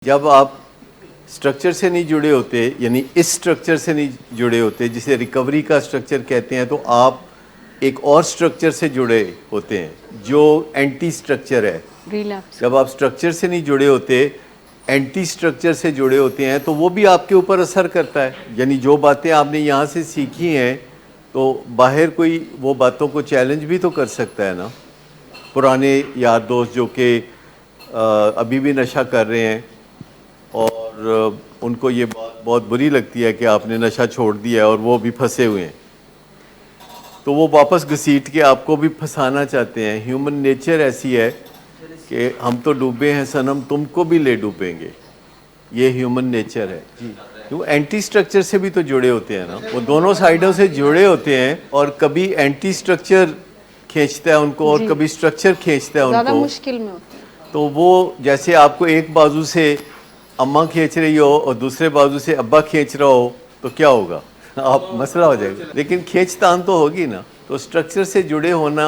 जब आप स्ट्रक्चर से नहीं जुड़े होते, यानी इस स्ट्रक्चर से नहीं जुड़े होते जिसे रिकवरी का स्ट्रक्चर कहते हैं, तो आप एक और स्ट्रक्चर से जुड़े होते हैं जो एंटी स्ट्रक्चर है। रिलैप्स। जब आप स्ट्रक्चर से नहीं जुड़े होते, एंटी स्ट्रक्चर से जुड़े होते हैं, तो वो भी आपके ऊपर असर करता है। यानी जो बातें आपने यहाँ से सीखी हैं, तो बाहर कोई वो बातों को चैलेंज भी तो कर सकता है ना। पुराने यार दोस्त जो कि अभी भी नशा कर रहे हैं और उनको ये बात बहुत बुरी लगती है कि आपने नशा छोड़ दिया है और वो भी फंसे हुए हैं, तो वो वापस घसीट के आपको भी फंसाना चाहते हैं। ह्यूमन नेचर ऐसी है कि हम तो डूबे हैं सनम, तुमको भी ले डूबेंगे। ये ह्यूमन नेचर है जी। क्यों एंटी स्ट्रक्चर से भी तो जुड़े होते हैं ना, वो दोनों साइडों से जुड़े होते हैं, और कभी एंटी स्ट्रक्चर खींचता है उनको और कभी स्ट्रक्चर खींचता है ज़्यादा उनको। मुश्किल में होते हैं। तो वो जैसे आपको एक बाजू से अम्मा खींच रही हो और दूसरे बाजू से अब्बा खींच रहा हो, तो क्या होगा? आप मसला हो जाएगा। लेकिन खींचतान तो होगी ना। तो स्ट्रक्चर से जुड़े होना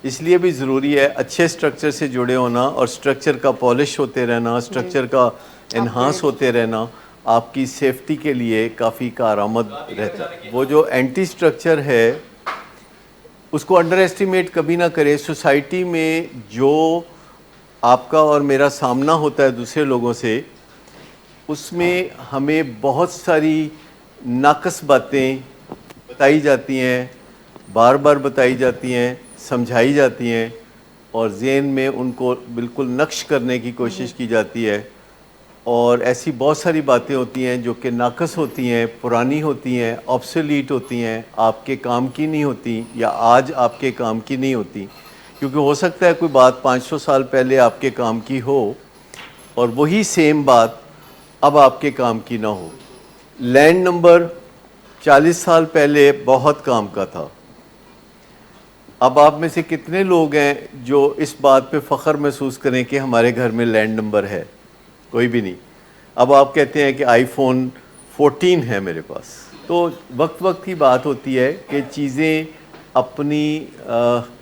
इसलिए भी ज़रूरी है, अच्छे स्ट्रक्चर से जुड़े होना, और स्ट्रक्चर का पॉलिश होते रहना, स्ट्रक्चर का एनहांस होते रहना आपकी सेफ्टी के लिए काफ़ी कारआमद रहता है। वो जो एंटी स्ट्रक्चर है उसको अंडर एस्टिमेट कभी ना करें। सोसाइटी में जो आपका और मेरा सामना होता है दूसरे लोगों से, उसमें हमें बहुत सारी नाकस बातें बताई जाती हैं, बार बार बताई जाती हैं, समझाई जाती हैं, और ज़हन में उनको बिल्कुल नक्श करने की कोशिश की जाती है। और ऐसी बहुत सारी बातें होती हैं जो कि नाकस होती हैं, पुरानी होती हैं, ऑब्सोलीट होती हैं, आपके काम की नहीं होती, या आज आपके काम की नहीं होती। क्योंकि हो सकता है कोई बात 500 साल पहले आपके काम की हो और वही सेम बात अब आपके काम की ना हो। लैंड नंबर 40 साल पहले बहुत काम का था। अब आप में से कितने लोग हैं जो इस बात पे फ़ख्र महसूस करें कि हमारे घर में लैंड नंबर है? कोई भी नहीं। अब आप कहते हैं कि आईफोन 14 है मेरे पास। तो वक्त वक्त की बात होती है कि चीज़ें अपनी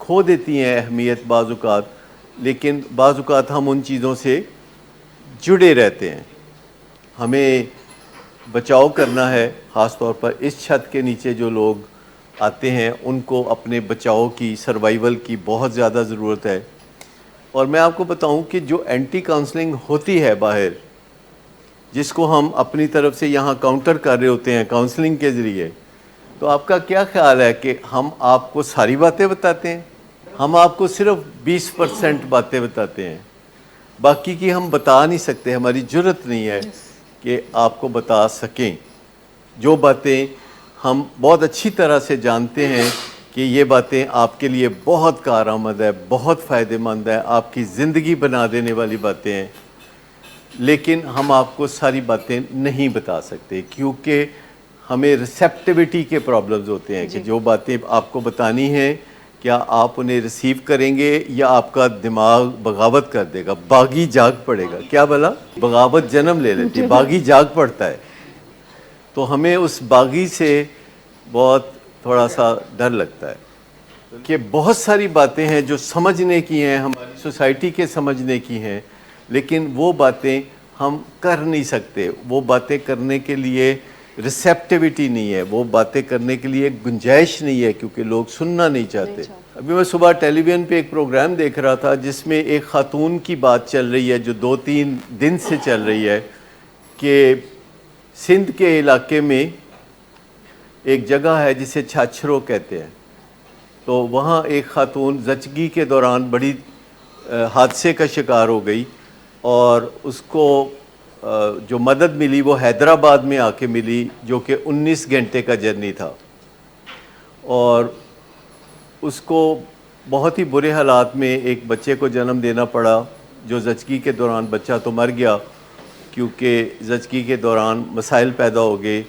खो देती हैं अहमियत बाज़-औक़ात, लेकिन बाज़-औक़ात हम उन चीज़ों से जुड़े रहते हैं। हमें बचाव करना है, ख़ास तौर पर इस छत के नीचे जो लोग आते हैं उनको अपने बचाव की, सर्वाइवल की बहुत ज़्यादा ज़रूरत है। और मैं आपको बताऊं कि जो एंटी काउंसलिंग होती है बाहर, जिसको हम अपनी तरफ से यहाँ काउंटर कर रहे होते हैं काउंसलिंग के ज़रिए, तो आपका क्या ख्याल है कि हम आपको सारी बातें बताते हैं? हम आपको सिर्फ 20% बातें बताते हैं, बाकी की हम बता नहीं सकते, हमारी जुर्रत नहीं है कि आपको बता सकें। जो बातें हम बहुत अच्छी तरह से जानते हैं कि ये बातें आपके लिए बहुत कारआमद है, बहुत फ़ायदेमंद है, आपकी ज़िंदगी बना देने वाली बातें हैं, लेकिन हम आपको सारी बातें नहीं बता सकते क्योंकि हमें रिसेप्टिविटी के प्रॉब्लम्स होते हैं कि जो बातें आपको बतानी हैं, क्या आप उन्हें रिसीव करेंगे या आपका दिमाग बगावत कर देगा, बागी जाग पड़ेगा। क्या बोला? बगावत जन्म ले लेती है, बागी जाग पड़ता है। तो हमें उस बागी से बहुत थोड़ा सा डर लगता है कि बहुत सारी बातें हैं जो समझने की हैं, हमारी सोसाइटी के समझने की हैं, लेकिन वो बातें हम कर नहीं सकते। वो बातें करने के लिए रिसेप्टिविटी नहीं है, वो बातें करने के लिए गुंजाइश नहीं है, क्योंकि लोग सुनना नहीं चाहते। अभी मैं सुबह टेलीविज़न पे एक प्रोग्राम देख रहा था जिसमें एक ख़ातून की बात चल रही है जो 2-3 दिन से चल रही है कि सिंध के इलाके में एक जगह है जिसे छाछरो कहते हैं। तो वहाँ एक ख़ातून ज़चगी के दौरान बड़ी हादसे का शिकार हो गई, और उसको जो मदद मिली वो हैदराबाद में आके मिली, जो कि 19 घंटे का जर्नी था, और उसको बहुत ही बुरे हालात में एक बच्चे को जन्म देना पड़ा। जो ज़चगी के दौरान बच्चा तो मर गया क्योंकि ज़चगी के दौरान मसाइल पैदा हो गए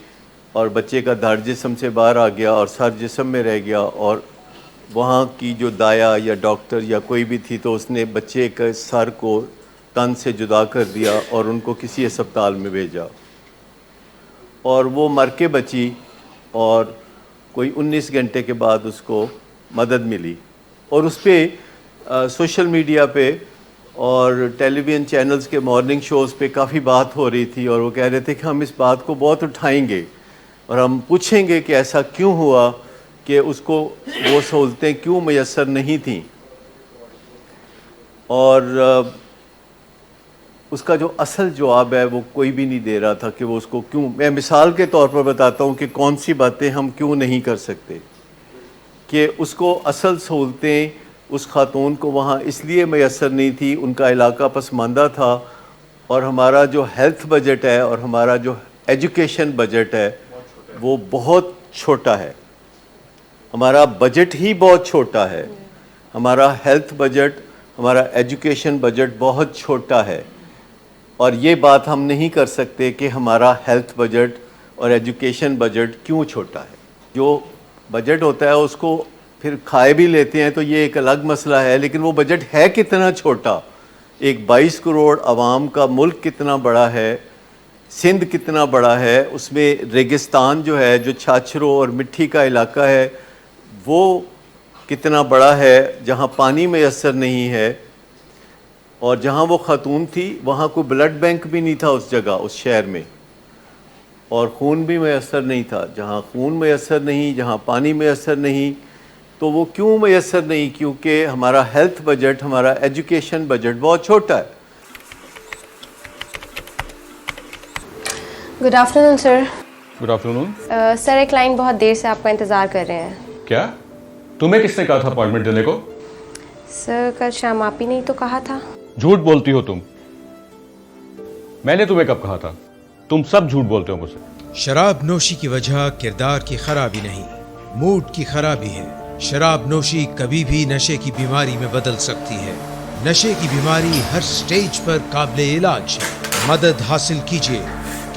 और बच्चे का धड़ जिस्म से बाहर आ गया और सर जिस्म में रह गया, और वहाँ की जो दाया या डॉक्टर या कोई भी थी तो उसने बच्चे के सर को तन से जुदा कर दिया और उनको किसी अस्पताल में भेजा, और वो मर के बची, और कोई 19 घंटे के बाद उसको मदद मिली। और उस पर सोशल मीडिया पे और टेलीविज़न चैनल्स के मॉर्निंग शोज़ पे काफ़ी बात हो रही थी, और वो कह रहे थे कि हम इस बात को बहुत उठाएंगे और हम पूछेंगे कि ऐसा क्यों हुआ कि उसको वो सहूलतें क्यों मैसर नहीं थीं, और उसका जो असल जवाब है वो कोई भी नहीं दे रहा था कि वो उसको क्यों। मैं मिसाल के तौर पर बताता हूँ कि कौन सी बातें हम क्यों नहीं कर सकते, कि उसको असल सहूलतें उस खातून को वहाँ इसलिए मैसर नहीं थी, उनका इलाका पसमानदा था, और हमारा जो हेल्थ बजट है और हमारा जो एजुकेशन बजट है वो बहुत छोटा है। हमारा बजट ही बहुत छोटा है, हमारा हेल्थ बजट, हमारा एजुकेशन बजट बहुत छोटा है, और ये बात हम नहीं कर सकते कि हमारा हेल्थ बजट और एजुकेशन बजट क्यों छोटा है। जो बजट होता है उसको फिर खाए भी लेते हैं तो ये एक अलग मसला है, लेकिन वो बजट है कितना छोटा। एक 22 करोड़ आवाम का मुल्क कितना बड़ा है, सिंध कितना बड़ा है, उसमें रेगिस्तान जो है, जो छाछरों और मिट्टी का इलाका है, वो कितना बड़ा है, जहाँ पानी मैसर नहीं है। और जहाँ वो खातून थी वहाँ कोई ब्लड बैंक भी नहीं था उस जगह, उस शहर में, और खून भी मैसर नहीं था। जहाँ खून मैसर नहीं, जहाँ पानी मैसर नहीं, तो वो क्यों मैसर नहीं? क्योंकि हमारा हेल्थ बजट, हमारा एजुकेशन बजट बहुत छोटा है। Good afternoon sir. Good afternoon. Sir एक क्लाइंट बहुत देर से आपका इंतज़ार कर रहे हैं। क्या? तुम्हें किसने कहा था अपॉइंटमेंट देने को? सर कल शाम आप ही नहीं तो कहा था। झूठ बोलती हो तुम। मैंने तुम्हें कब कहा था? तुम सब झूठ बोलते हो मुझसे। शराब नोशी की वजह किरदार की खराबी नहीं, मूड की खराबी है। शराब नोशी कभी भी नशे की बीमारी में बदल सकती है। नशे की बीमारी हर स्टेज पर काबिले इलाज है। मदद हासिल कीजिए,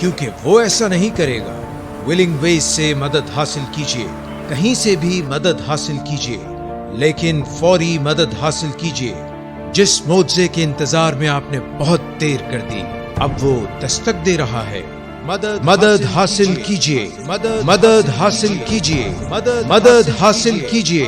क्योंकि वो ऐसा नहीं करेगा। विलिंग वेज से मदद हासिल कीजिए, कहीं से भी मदद हासिल कीजिए, लेकिन फौरी मदद हासिल कीजिए। जिस मोज़े के इंतजार में आपने बहुत देर कर दी, अब वो दस्तक दे रहा है। मदद हासिल कीजिए, मदद हासिल कीजिए, मदद हासिल कीजिए।